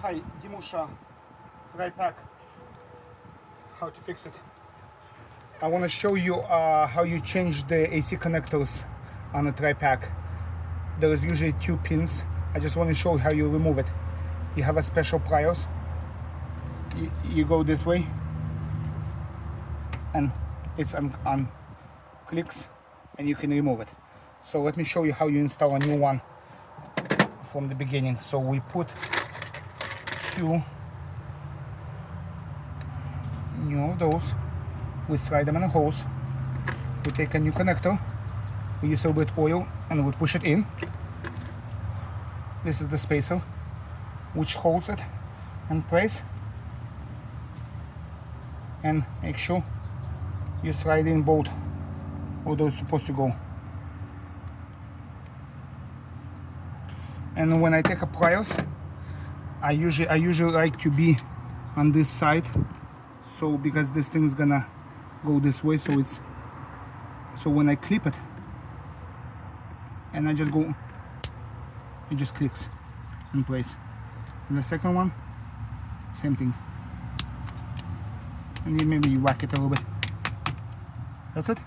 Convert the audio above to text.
Hi, Dimusha, tripac. How to fix it? I want to show you how you change the AC connectors on a tripac. There is usually 2 pins. I just want to show you how you remove it. You have a special pliers. You go this way, and it's on clicks, and you can remove it. So let me show you how you install a new one from the beginning. So we put 2 new of those. We slide them in a hose. We take a new connector. We use a little bit oil and we push it in. This is the spacer which holds it in place. And make sure you slide in both where those supposed to go. And when I take a pliers, I usually like to be on this side, so because this thing is gonna go this way, so when I clip it and I just go, it just clicks in place. And the second one, same thing. And then maybe you whack it a little bit. That's it.